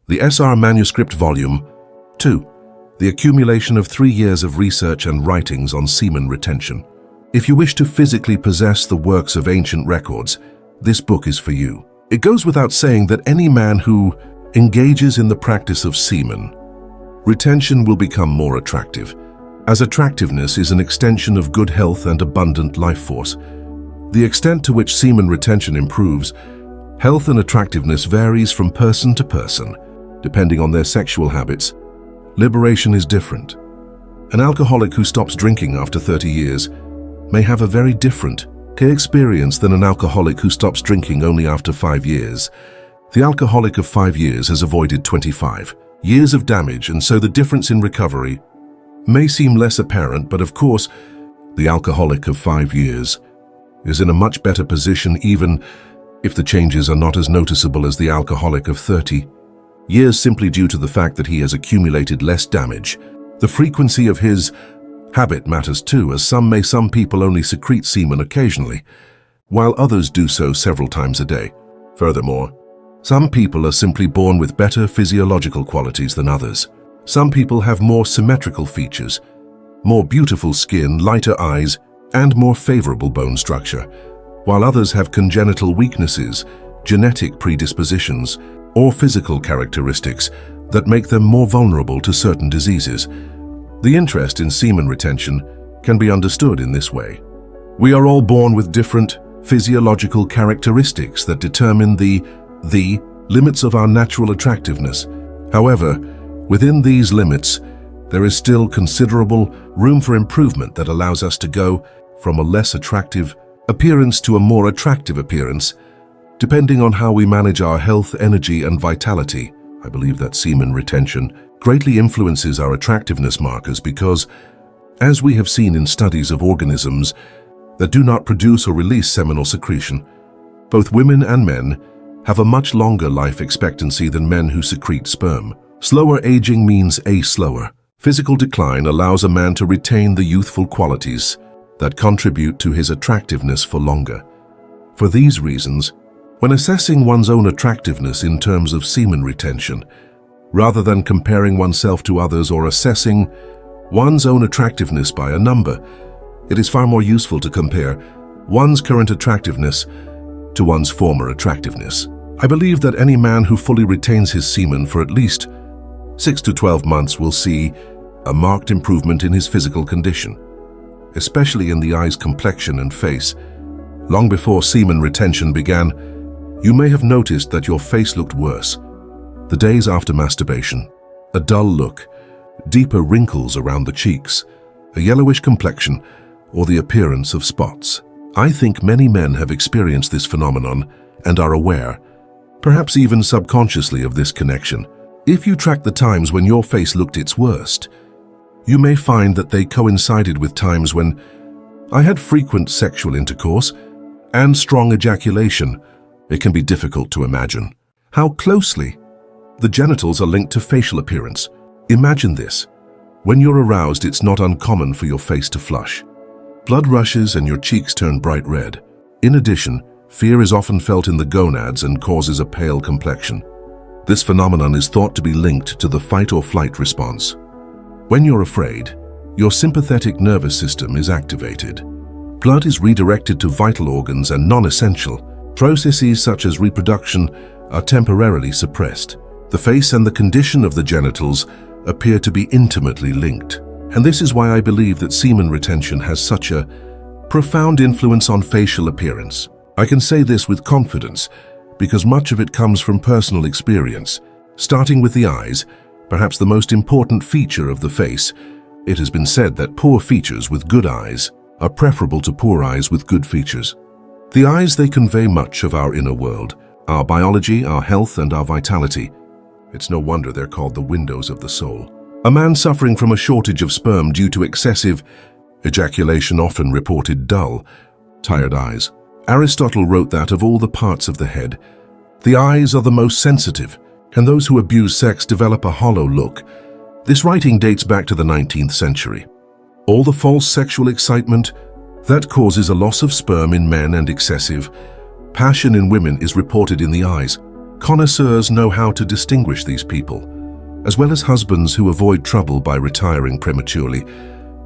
The SR Manuscript Volume 2. The accumulation of 3 years of research and writings on semen retention. If you wish to physically possess the works of ancient records, this book is for you. It goes without saying that any man who engages in the practice of semen retention will become more attractive, as attractiveness is an extension of good health and abundant life force. The extent to which semen retention improves health and attractiveness varies from person to person, depending on their sexual habits. Liberation is different. An alcoholic who stops drinking after 30 years may have a very different experience than an alcoholic who stops drinking only after 5 years. The alcoholic of 5 years has avoided 25 years of damage, and so the difference in recovery may seem less apparent, but of course, the alcoholic of 5 years is in a much better position even if the changes are not as noticeable as the alcoholic of 30 years, simply due to the fact that he has accumulated less damage. The frequency of his habit matters too, as some people only secrete semen occasionally, while others do so several times a day. Furthermore, some people are simply born with better physiological qualities than others. Some people have more symmetrical features, more beautiful skin, lighter eyes, and more favorable bone structure, while others have congenital weaknesses, genetic predispositions, or physical characteristics that make them more vulnerable to certain diseases. The interest in semen retention can be understood in this way. We are all born with different physiological characteristics that determine the limits of our natural attractiveness. However, within these limits, there is still considerable room for improvement that allows us to go from a less attractive appearance to a more attractive appearance, depending on how we manage our health, energy, and vitality. I believe that semen retention greatly influences our attractiveness markers because, as we have seen in studies of organisms that do not produce or release seminal secretion, both women and men have a much longer life expectancy than men who secrete sperm. Slower aging means a slower physical decline allows a man to retain the youthful qualities that contribute to his attractiveness for longer. For these reasons, when assessing one's own attractiveness in terms of semen retention, rather than comparing oneself to others or assessing one's own attractiveness by a number, it is far more useful to compare one's current attractiveness to one's former attractiveness. I believe that any man who fully retains his semen for at least 6 to 12 months will see a marked improvement in his physical condition, especially in the eyes, complexion, and face. Long before semen retention began, you may have noticed that your face looked worse. The days after masturbation, a dull look, deeper wrinkles around the cheeks, a yellowish complexion, or the appearance of spots. I think many men have experienced this phenomenon and are aware, perhaps even subconsciously, of this connection. If you track the times when your face looked its worst, you may find that they coincided with times when I had frequent sexual intercourse and strong ejaculation. It can be difficult to imagine how closely the genitals are linked to facial appearance. Imagine this. When you're aroused, it's not uncommon for your face to flush. Blood rushes and your cheeks turn bright red. In addition, fear is often felt in the gonads and causes a pale complexion. This phenomenon is thought to be linked to the fight or flight response. When you're afraid, your sympathetic nervous system is activated. Blood is redirected to vital organs, and non-essential processes such as reproduction are temporarily suppressed. The face and the condition of the genitals appear to be intimately linked. And this is why I believe that semen retention has such a profound influence on facial appearance. I can say this with confidence because much of it comes from personal experience. Starting with the eyes, perhaps the most important feature of the face, it has been said that poor features with good eyes are preferable to poor eyes with good features. The eyes, they convey much of our inner world, our biology, our health, and our vitality. It's no wonder they're called the windows of the soul. A man suffering from a shortage of sperm due to excessive ejaculation often reported dull, tired eyes. Aristotle wrote that of all the parts of the head, the eyes are the most sensitive, and those who abuse sex develop a hollow look. This writing dates back to the 19th century. All the false sexual excitement that causes a loss of sperm in men and excessive passion in women is reported in the eyes. Connoisseurs know how to distinguish these people, as well as husbands who avoid trouble by retiring prematurely,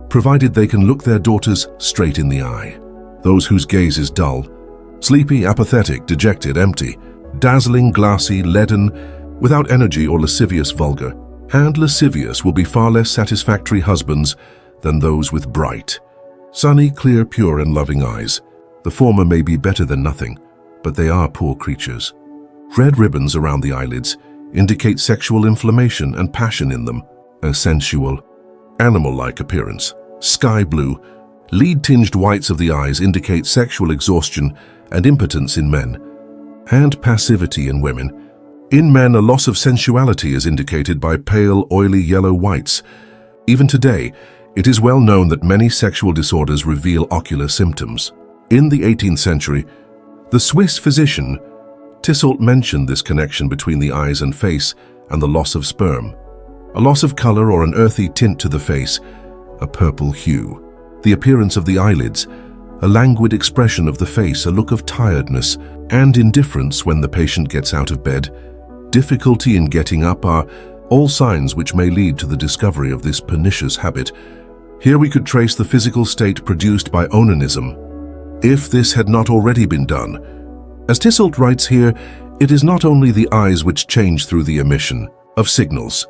provided they can look their daughters straight in the eye. Those whose gaze is dull, sleepy, apathetic, dejected, empty, dazzling, glassy, leaden, without energy or lascivious, vulgar, and lascivious will be far less satisfactory husbands than those with bright, sunny, clear, pure, and loving eyes. The former may be better than nothing, but they are poor creatures. Red ribbons around the eyelids indicate sexual inflammation and passion in them. A sensual, animal-like appearance. Sky blue, lead-tinged whites of the eyes indicate sexual exhaustion and impotence in men, and passivity in women. In men, a loss of sensuality is indicated by pale, oily yellow whites. Even today, it is well known that many sexual disorders reveal ocular symptoms. In the 18th century, the Swiss physician Tissot mentioned this connection between the eyes and face and the loss of sperm. A loss of color or an earthy tint to the face, a purple hue. The appearance of the eyelids, a languid expression of the face, a look of tiredness and indifference when the patient gets out of bed, difficulty in getting up are all signs which may lead to the discovery of this pernicious habit. Here we could trace the physical state produced by onanism, if this had not already been done. As Tissot writes here, it is not only the eyes which change through the emission of signals.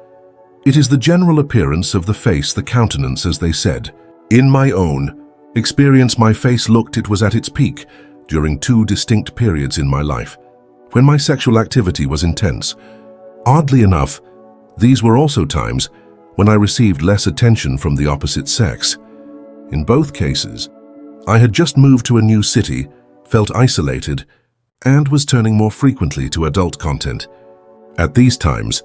It is the general appearance of the face, the countenance, as they said. In my own experience, my face looked it was at its peak during 2 distinct periods in my life, when my sexual activity was intense. Oddly enough, these were also times when I received less attention from the opposite sex. In both cases, I had just moved to a new city, felt isolated, and was turning more frequently to adult content. At these times,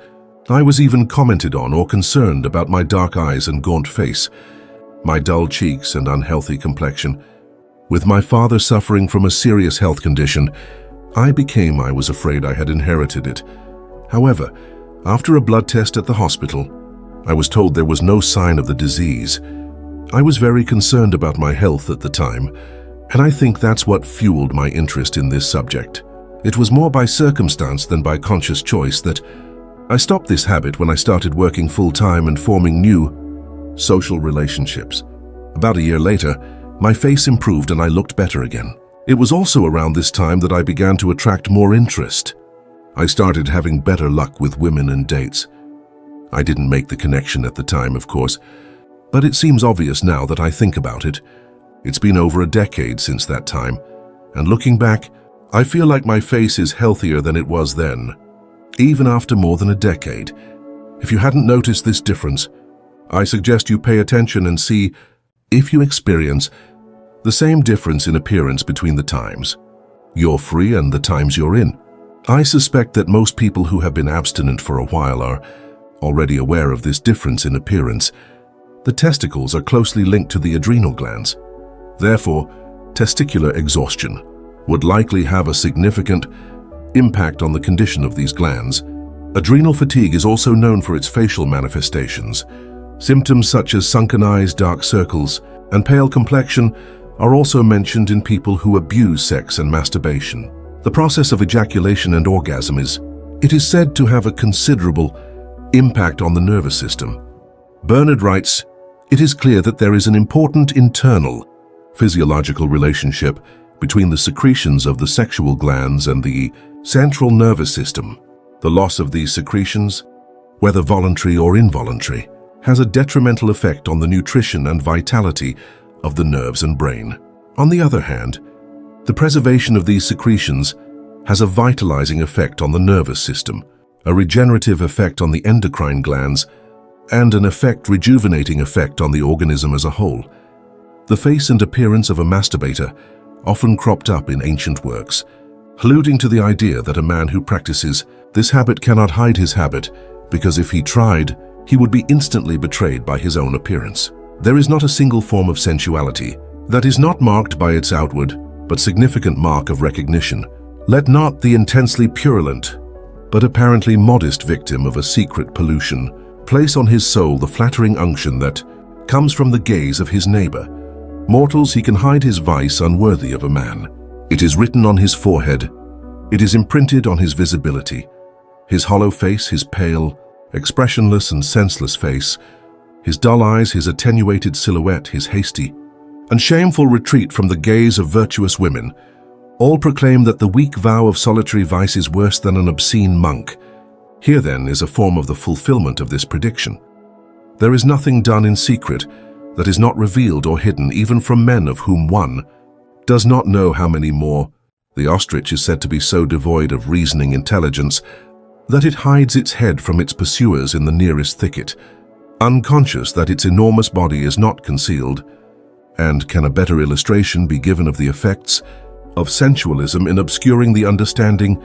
I was even commented on or concerned about my dark eyes and gaunt face, my dull cheeks and unhealthy complexion. With my father suffering from a serious health condition, I was afraid I had inherited it. However, after a blood test at the hospital, I was told there was no sign of the disease. I was very concerned about my health at the time, and I think that's what fueled my interest in this subject. It was more by circumstance than by conscious choice that I stopped this habit when I started working full-time and forming new social relationships. About a year later, my face improved and I looked better again. It was also around this time that I began to attract more interest. I started having better luck with women and dates. I didn't make the connection at the time, of course, but it seems obvious now that I think about it. It's been over a decade since that time, and looking back, I feel like my face is healthier than it was then, even after more than a decade. If you hadn't noticed this difference, I suggest you pay attention and see if you experience the same difference in appearance between the times you're free and the times you're in. I suspect that most people who have been abstinent for a while are already aware of this difference in appearance. The testicles are closely linked to the adrenal glands. Therefore, testicular exhaustion would likely have a significant impact on the condition of these glands. Adrenal fatigue is also known for its facial manifestations. Symptoms such as sunken eyes, dark circles, and pale complexion are also mentioned in people who abuse sex and masturbation. The process of ejaculation and orgasm is said to have a considerable impact on the nervous system. Bernard writes, "It is clear that there is an important internal physiological relationship between the secretions of the sexual glands and the central nervous system. The loss of these secretions, whether voluntary or involuntary, has a detrimental effect on the nutrition and vitality of the nerves and brain. On the other hand, the preservation of these secretions has a vitalizing effect on the nervous system, a regenerative effect on the endocrine glands, and an rejuvenating effect on the organism as a whole." The face and appearance of a masturbator often cropped up in ancient works, alluding to the idea that a man who practices this habit cannot hide his habit, because if he tried, he would be instantly betrayed by his own appearance. There is not a single form of sensuality that is not marked by its outward but significant mark of recognition. Let not the intensely purulent but apparently modest victim of a secret pollution place on his soul the flattering unction that comes from the gaze of his neighbor. Mortals, he can hide his vice unworthy of a man. It is written on his forehead. It is imprinted on his visibility. His hollow face, his pale, expressionless and senseless face, his dull eyes, his attenuated silhouette, his hasty and shameful retreat from the gaze of virtuous women, all proclaim that the weak vow of solitary vice is worse than an obscene monk. Here, then, is a form of the fulfillment of this prediction. There is nothing done in secret that is not revealed or hidden, even from men of whom one does not know how many more. The ostrich is said to be so devoid of reasoning intelligence that it hides its head from its pursuers in the nearest thicket, unconscious that its enormous body is not concealed. And can a better illustration be given of the effects of sensualism in obscuring the understanding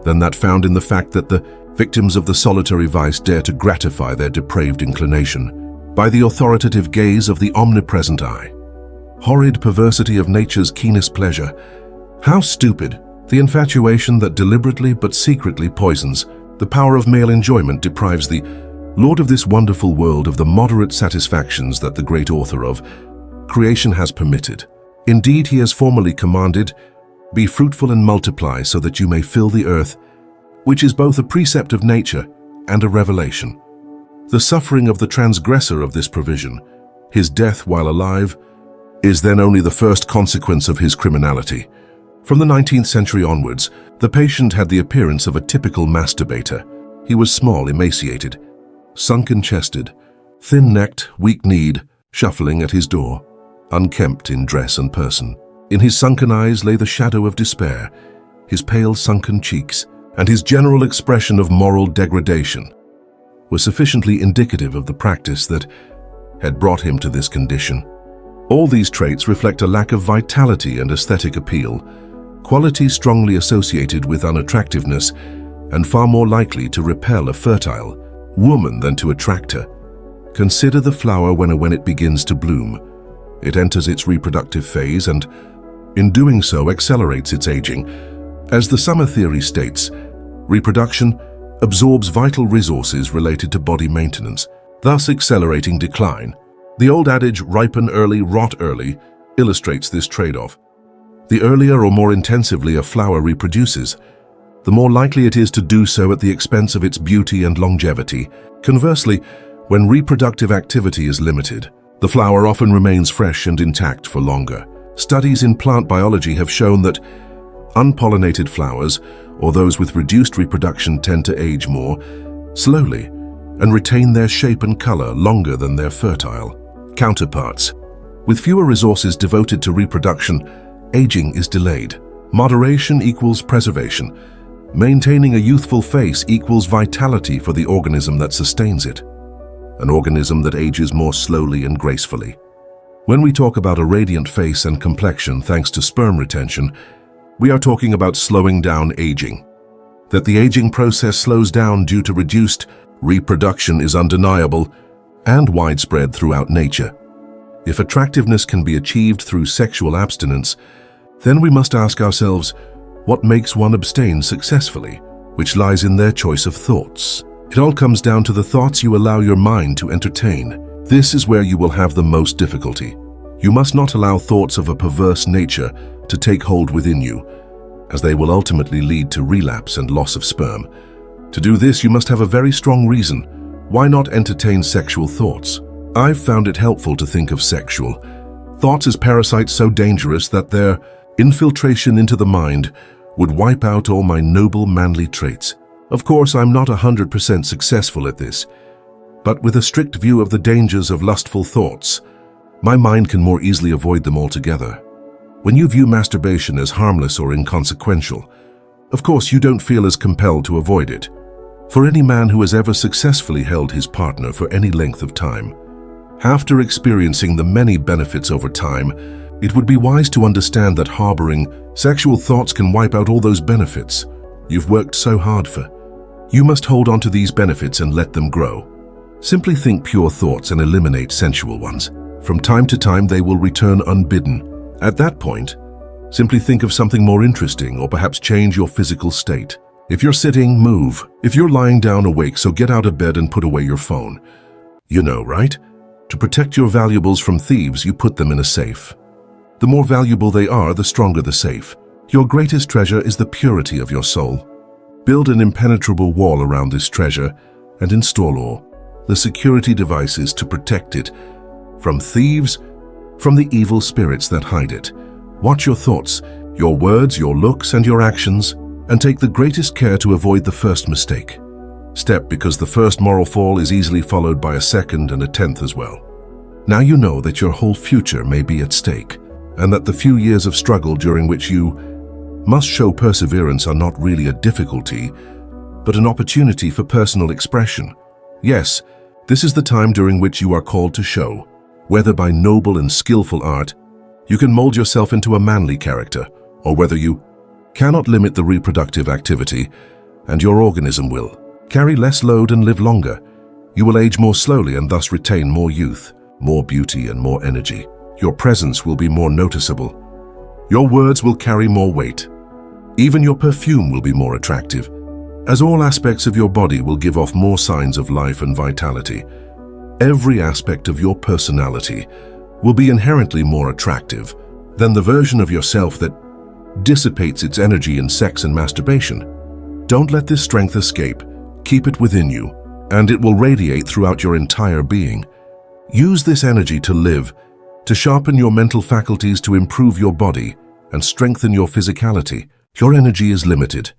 than that found in the fact that the victims of the solitary vice dare to gratify their depraved inclination by the authoritative gaze of the omnipresent eye? Horrid perversity of nature's keenest pleasure. How stupid! The infatuation that deliberately but secretly poisons the power of male enjoyment deprives the Lord of this wonderful world of the moderate satisfactions that the great author of creation has permitted. Indeed, he has formerly commanded, "Be fruitful and multiply so that you may fill the earth," which is both a precept of nature and a revelation. The suffering of the transgressor of this provision, his death while alive, is then only the first consequence of his criminality. From the 19th century onwards, the patient had the appearance of a typical masturbator. He was small, emaciated, sunken-chested, thin-necked, weak-kneed, shuffling at his door, unkempt in dress and person. In his sunken eyes lay the shadow of despair, his pale sunken cheeks, and his general expression of moral degradation were sufficiently indicative of the practice that had brought him to this condition. All these traits reflect a lack of vitality and aesthetic appeal, qualities strongly associated with unattractiveness and far more likely to repel a fertile woman than to attract her. Consider the flower when it begins to bloom. It enters its reproductive phase and, in doing so, accelerates its aging. As the summer theory states, reproduction absorbs vital resources related to body maintenance, thus accelerating decline. The old adage, ripen early, rot early, illustrates this trade-off. The earlier or more intensively a flower reproduces, the more likely it is to do so at the expense of its beauty and longevity. Conversely, when reproductive activity is limited, the flower often remains fresh and intact for longer. Studies in plant biology have shown that unpollinated flowers, or those with reduced reproduction, tend to age more slowly and retain their shape and color longer than their fertile counterparts. With fewer resources devoted to reproduction, aging is delayed. Moderation equals preservation. Maintaining a youthful face equals vitality for the organism that sustains it, an organism that ages more slowly and gracefully. When we talk about a radiant face and complexion thanks to sperm retention, we are talking about slowing down aging. That the aging process slows down due to reduced reproduction is undeniable and widespread throughout nature. If attractiveness can be achieved through sexual abstinence, then we must ask ourselves, what makes one abstain successfully, which lies in their choice of thoughts. It all comes down to the thoughts you allow your mind to entertain. This is where you will have the most difficulty. You must not allow thoughts of a perverse nature to take hold within you, as they will ultimately lead to relapse and loss of sperm. To do this, you must have a very strong reason. Why not entertain sexual thoughts? I've found it helpful to think of sexual thoughts as parasites so dangerous that their infiltration into the mind would wipe out all my noble manly traits. Of course, I'm not 100% successful at this, but with a strict view of the dangers of lustful thoughts, my mind can more easily avoid them altogether. When you view masturbation as harmless or inconsequential, of course you don't feel as compelled to avoid it. For any man who has ever successfully held his partner for any length of time, after experiencing the many benefits over time, it would be wise to understand that harboring sexual thoughts can wipe out all those benefits you've worked so hard for. You must hold on to these benefits and let them grow. Simply think pure thoughts and eliminate sensual ones. From time to time, they will return unbidden. At that point, simply think of something more interesting or perhaps change your physical state. If you're sitting, move. If you're lying down, awake, so get out of bed and put away your phone. You know, right? To protect your valuables from thieves, you put them in a safe. The more valuable they are, the stronger the safe. Your greatest treasure is the purity of your soul. Build an impenetrable wall around this treasure and install all the security devices to protect it from thieves, from the evil spirits that hide it. Watch your thoughts, your words, your looks, and your actions, and take the greatest care to avoid the first mistake. Step, because the first moral fall is easily followed by a second and a 10th as well. Now you know that your whole future may be at stake, and that the few years of struggle during which you must show perseverance are not really a difficulty, but an opportunity for personal expression. Yes, this is the time during which you are called to show, whether by noble and skillful art, you can mold yourself into a manly character, or whether you cannot limit the reproductive activity, and your organism will carry less load and live longer. You will age more slowly and thus retain more youth, more beauty, and more energy. Your presence will be more noticeable. Your words will carry more weight. Even your perfume will be more attractive, as all aspects of your body will give off more signs of life and vitality. Every aspect of your personality will be inherently more attractive than the version of yourself that dissipates its energy in sex and masturbation. Don't let this strength escape. Keep it within you, and it will radiate throughout your entire being. Use this energy to live, to sharpen your mental faculties, to improve your body, and strengthen your physicality. Your energy is limited.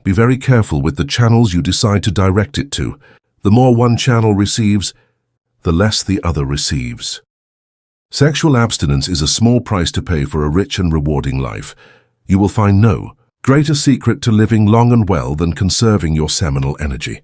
Be very careful with the channels you decide to direct it to. The more one channel receives, the less the other receives. Sexual abstinence is a small price to pay for a rich and rewarding life. You will find no greater secret to living long and well than conserving your seminal energy.